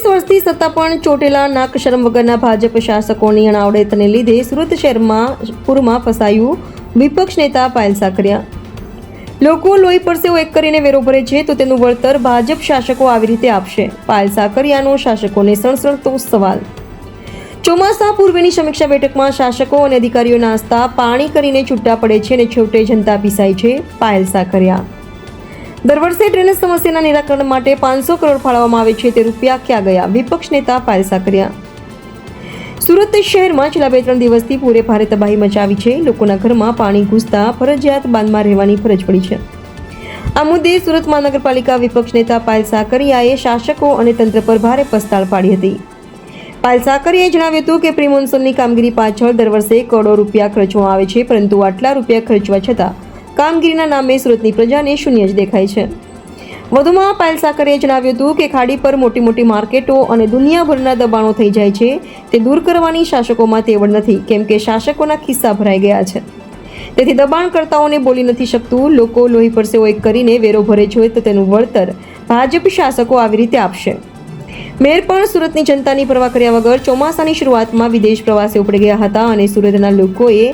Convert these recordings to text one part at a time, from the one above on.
વર્ષથી સત્તા પણ ચોટેલા નાક શરમ વગરના ભાજપ શાસકોની અણાવડતને લીધે સુરત શહેરમાં પૂરમાં ફસાયું વિપક્ષ નેતા પાયલ સાકરિયા. લોકો લોહી પરસેવો એક કરીને વેરો ભરે છે તો તેનું વળતર ભાજપ શાસકો આવી રીતે આપશે. પાયલ સાકરિયાનો શાસકોને સણસણતો સવાલ. ચોમાસા પૂર્વેની સમીક્ષા બેઠકમાં શાસકો અને અધિકારીઓ નાસ્તા પાણી કરીને છૂટા પડે છે અને છેવટે જનતા પીસાય છે. પાયલ સાકરિયા. દર વર્ષે ડ્રેનેજ સમસ્યાના નિરાકરણ માટે 500 કરોડ ફાળવવામાં આવે છે તે રૂપિયા ક્યાં ગયા? વિપક્ષ નેતા પાયલ સાકરિયા. સુરત શહેરમાં છેલ્લા 2-3 દિવસથી પૂરે ભારે તબાહી મચાવી છે. લોકોના ઘરમાં પાણી ઘૂસતા ફરજિયાત બાંધમાં રહેવાની ફરજ પડી છે. આ મુદ્દે સુરત મહાનગરપાલિકા વિપક્ષ નેતા પાયલ સાકરિયાએ શાસકો અને તંત્ર પર ભારે પસ્તાળ પાડી હતી. પાયલ સાકરિયાએ જણાવ્યું હતું કે પ્રી મોન્સૂનની કામગીરી પાછળ દર વર્ષે કરોડો રૂપિયા ખર્ચવામાં આવે છે, પરંતુ આટલા રૂપિયા ખર્ચવા છતાં કામગીરીના નામે સુરતની પ્રજાને શૂન્ય જ દેખાય છે. વધુમાં પાયલ સાકરિયાએ જણાવ્યું હતું કે ખાડી પર મોટી મોટી માર્કેટો અને દુનિયાભરના દબાણો થઈ જાય છે. તે દૂર કરવાની શાસકોમાં તેવડ નથી, કેમ કે શાસકોના ખિસ્સા ભરાઈ ગયા છે. તેથી દબાણકર્તાઓને બોલી નથી શકતું. લોકો લોહી પરસેવો એક કરીને વેરો ભરે છે તો તેનું વળતર ભાજપ શાસકો આવી રીતે આપશે. મેયર પણ સુરતની જનતાની પરવા કર્યા વગર ચોમાસાની શરૂઆતમાં વિદેશ પ્રવાસે ઉપડી ગયા હતા અને સુરતના લોકોએ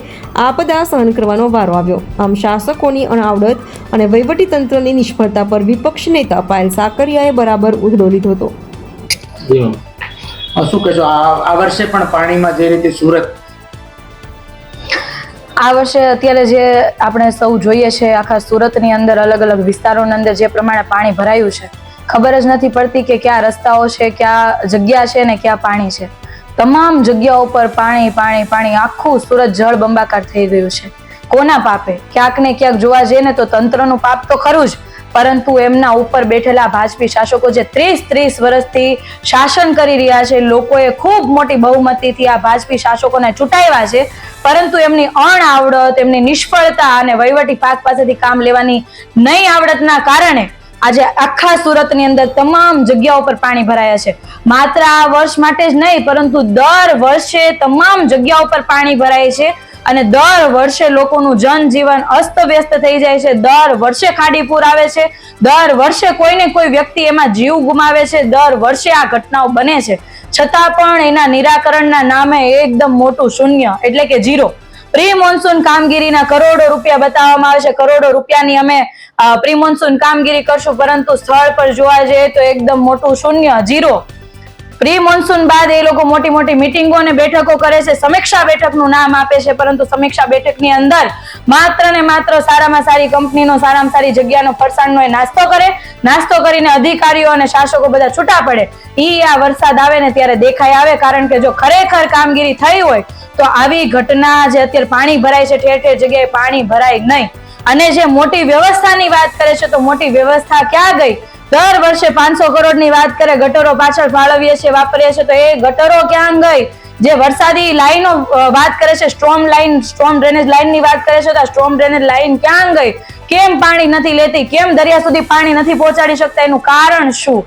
આપદા સહન કરવાનો વારો આવ્યો. આમ શાસકોની અણાવડત અને વહીવટીતંત્રની નિષ્ફળતા પર વિપક્ષ નેતા પાયલ સાકરિયાએ બરાબર ઉધડો લીધો હતો. શું કહેશો આ વર્ષે પણ પાણીમાં જે રીતે સુરત આ વર્ષે અત્યારે જે આપણે સૌ જોઈએ છે, આખા સુરતની અંદર અલગ અલગ વિસ્તારોની અંદર જે પ્રમાણે પાણી ભરાયું છે, ખબર જ નથી પડતી કે ક્યાં રસ્તાઓ છે, ક્યાં જગ્યા છે ને ક્યાં પાણી છે. તમામ જગ્યાઓ પર પાણી પાણી પાણી. આખું સુરત જળ બંબાકાર થઈ ગયું છે. કોના પાપે? ક્યાંક ને ક્યાંક જોવા જઈએ ને તો તંત્રનું પાપ તો ખરું જ, પરંતુ એમના ઉપર બેઠેલા ભાજપી શાસકો જે 30 વર્ષથી શાસન કરી રહ્યા છે, લોકોએ ખૂબ મોટી બહુમતીથી આ ભાજપી શાસકોને ચૂંટાવ્યા છે, પરંતુ એમની અણઆવડત, એમની નિષ્ફળતા અને વહીવટી પાક પાસેથી કામ લેવાની નહીં આવડતના કારણે આજે આખા સુરતની અંદર તમામ જગ્યાઓ પર પાણી ભરાયા છે. માત્ર આ વર્ષ માટે જ નહીં, પરંતુ દર વર્ષે તમામ જગ્યાઓ પર પાણી ભરાય છે અને દર વર્ષે લોકોનું જનજીવન અસ્તવ્યસ્ત થઈ જાય છે. દર વર્ષે ખાડીપુર આવે છે, દર વર્ષે કોઈને કોઈ વ્યક્તિ એમાં જીવ ગુમાવે છે, દર વર્ષે આ ઘટનાઓ બને છે. છતાં પણ એના નિરાકરણના નામે એકદમ મોટું શૂન્ય, એટલે કે ઝીરો. પ્રી મોન્સૂન કામગીરીના કરોડો રૂપિયા બતાવવામાં આવે છે. કરોડો રૂપિયાની અમે પ્રી મોન્સૂન કામગીરી કરશું, પરંતુ સ્થળ પર જોવા જઈએ તો એકદમ મોટું શૂન્ય, ઝીરો. પ્રી મોન્સૂન બાદ એ લોકો મોટી મોટી મિટિંગો અને બેઠકો કરે છે, સમીક્ષા બેઠકનું નામ આપે છે, પરંતુ સમીક્ષા બેઠકની અંદર માત્ર ને માત્ર સારામાં સારી કંપનીનો, સારામાં સારી જગ્યાનો, ફરસાણનો એ નાસ્તો કરીને અધિકારીઓ અને શાસકો બધા છૂટા પડે. આ વરસાદ આવે ને ત્યારે દેખાય આવે, કારણ કે જો ખરેખર કામગીરી થઈ હોય તો આવી ઘટના જે અત્યારે પાણી ભરાય છે, ઠેર ઠેર જગ્યાએ પાણી ભરાય નહીં. અને જે મોટી વ્યવસ્થાની વાત કરે છે તો મોટી વ્યવસ્થા ક્યાં ગઈ? દર વર્ષે 500 કરોડની વાત કરે, ગટરો પાછળ ફાળવીએ છીએ, વાપરીએ છીએ, તો એ ગટરો ક્યાં ગઈ? જે વરસાદી લાઈનો વાત કરે છે, સ્ટ્રોમ ડ્રેનેજ લાઈનની વાત કરે છે, તો આ સ્ટ્રોમ ડ્રેનેજ લાઈન ક્યાં ગઈ? કેમ પાણી નથી લેતી? કેમ દરિયા સુધી પાણી નથી પહોંચાડી શકતા? એનું કારણ શું?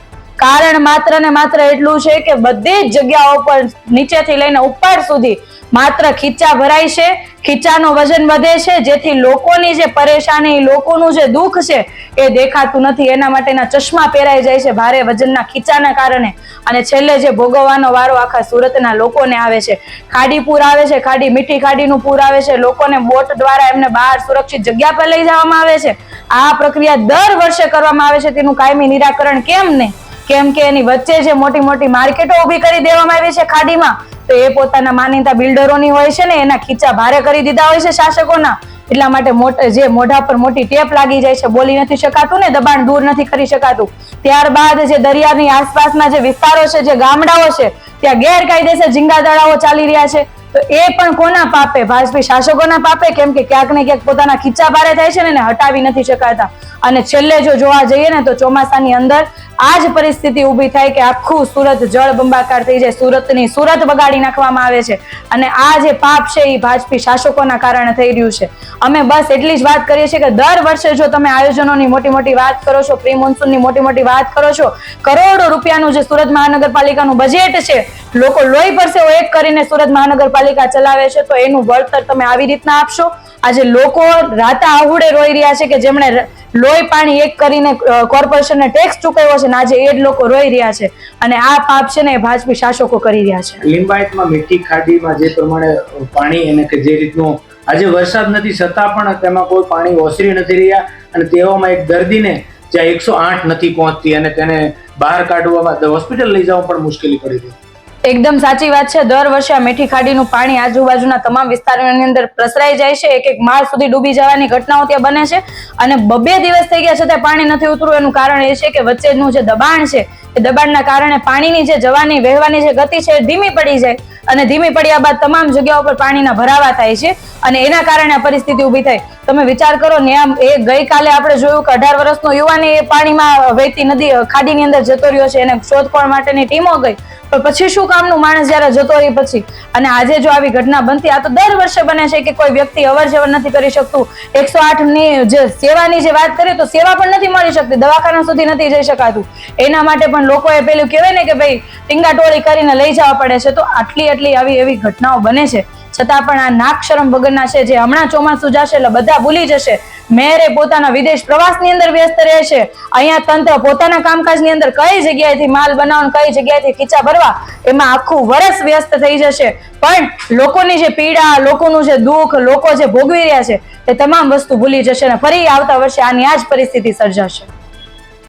કારણ માત્ર ને માત્ર એટલું છે કે બધી જ જગ્યાઓ પર નીચેથી લઈને ઉપર સુધી માત્ર ખીચા ભરાય છે, ખીચાનું વજન વધે છે, જેથી લોકોની જે પરેશાની, લોકોનું જે દુઃખ છે એ દેખાતું નથી. એના માટેના ચશ્મા પહેરાઈ જાય છે ભારે વજનના ખીચાના કારણે, અને છેલ્લે જે ભોગવવાનો વારો આખા સુરતના લોકોને આવે છે. ખાડી પૂર આવે છે, મીઠી ખાડીનું પૂર આવે છે, લોકોને બોટ દ્વારા એમને બહાર સુરક્ષિત જગ્યા પર લઈ જવામાં આવે છે. આ પ્રક્રિયા દર વર્ષે કરવામાં આવે છે, તેનું કાયમી નિરાકરણ કેમ નહીં? કેમ કે એની વચ્ચે જે મોટી મોટી માર્કેટો ઉભી કરી દેવામાં આવી છે ખાડીમાં, તો એ પોતાના માનીતા બિલ્ડરોની હોય છે ને, એના ખીચા ભારે કરી દીધા હોય છે શાસકોના. એટલા માટે જે મોઢા પર મોટી ટેપ લાગી જાય છે, બોલી નથી શકાતું ને, દબાણ દૂર નથી કરી શકાતું. ત્યારબાદ જે દરિયાની આસપાસના જે વિસ્તારો છે, જે ગામડાઓ છે, ત્યાં ગેરકાયદેસર ઝીંગા તળાવો ચાલી રહ્યા છે. તો એ પણ કોના પાપે? ભાજપી શાસકોના પાપે, કેમ કે ક્યાંક ને ક્યાંક પોતાના ખીચા ભારે થાય છે ને, એને હટાવી નથી શકાતા. અને છેલ્લે જો જોવા જઈએ ને તો ચોમાસાની અંદર આ જ પરિસ્થિતિ ઊભી થાય કે આખું સુરત જળ બંબાકાર થઈ જાય, સુરતની સુરત બગાડી નાખવામાં આવે છે. અને આ જે પાપ છે એ ભાજપી શાસકોના કારણે થઈ રહ્યું છે. અમે બસ એટલી જ વાત કરીએ છીએ કે દર વર્ષે જો તમે આયોજનોની મોટી મોટી વાત કરો છો, પ્રી મોન્સૂનની મોટી મોટી વાત કરો છો, કરોડો રૂપિયાનું જે સુરત મહાનગરપાલિકાનું બજેટ છે, લોકો લોહી પરસેવો એક કરીને સુરત મહાનગરપાલિકા ચલાવે છે, તો એનું વળતર તમે આવી રીતના આપશો? આજે લોકો રાતા આહુડે રોઈ રહ્યા છે કે જેમણે લોહી પાણી એક કરીને કોર્પોરેશનને ટેક્સ ચૂકવ્યો છે ને આજે એ જ લોકો રોઈ રહ્યા છે અને આ પાપ છે ને એ ભાજપી શાસકો કરી રહ્યા છે. લિંબાયતમાં મીઠી ખાડીમાં જે પ્રમાણે પાણી એને કે જે રીતનું આજે વરસાદ નથી છતાં પણ તેમાં કોઈ પાણી ઓસરી નથી રહ્યા અને તેવામાં એક દર્દીને જ્યાં 108 નથી પહોંચતી અને તેને બહાર કાઢવામાં હોસ્પિટલ લઈ જવા પણ મુશ્કેલી પડી રહી. એકદમ સાચી વાત છે. દર વર્ષે આ મીઠી ખાડીનું પાણી આજુબાજુના તમામ વિસ્તારોની અંદર પ્રસરાઈ જાય છે. એક માળ સુધી ડૂબી જવાની ઘટનાઓ ત્યાં બને છે અને 2 દિવસ થઈ ગયા છતાં પાણી નથી ઉતરવું. એનું કારણ એ છે કે વચ્ચેનું જે દબાણ છે એ દબાણના કારણે પાણીની જે જવાની વહેવાની જે ગતિ છે એ ધીમી પડી જાય અને ધીમી પડ્યા બાદ તમામ જગ્યાઓ પર પાણીના ભરાવા થાય છે અને એના કારણે આ પરિસ્થિતિ ઊભી થાય. તમે વિચાર કરો ને એ ગઈકાલે આપણે જોયું કે 18 વર્ષનો યુવાન એ પાણીમાં વહેતી નદી ખાડીની અંદર જતો રહ્યો છે. એને શોધખોળ માટેની ટીમો ગઈ પણ પછી શું કામનું માણસ જયારે જતો રહી પછી. અને આજે જો આવી ઘટના બનતી, આ તો દર વર્ષે બને છે કે કોઈ વ્યક્તિ અવર જવર નથી કરી શકતું. 108 ની જે સેવાની જે વાત કરીએ તો સેવા પણ નથી મળી શકતી, દવાખાના સુધી નથી જઈ શકાતું. એના માટે પણ લોકોએ પેલું કહેવાય ને કે ભાઈ ટીંગાટોળી કરીને લઈ જવા પડે છે. તો આટલી આવી એવી ઘટનાઓ બને છે છતાં પણ આ નાક શરમ વગરના છે જે હમણાં ચોમાસું જશે એટલે બધા ભૂલી જશે. મેયરે પોતાના વિદેશ પ્રવાસની અંદર વ્યસ્ત રહે છે. અહીંયા તંત્ર પોતાના કામકાજની અંદર કઈ જગ્યાએથી માલ બનાવવાનું, કઈ જગ્યાએથી ખીચા ભરવા, એમાં આખું વર્ષ વ્યસ્ત થઈ જશે. પણ લોકોની જે પીડા, લોકોનું જે દુઃખ, લોકો જે ભોગવી રહ્યા છે એ તમામ વસ્તુ ભૂલી જશે અને ફરી આવતા વર્ષે આની આ જ પરિસ્થિતિ સર્જાશે.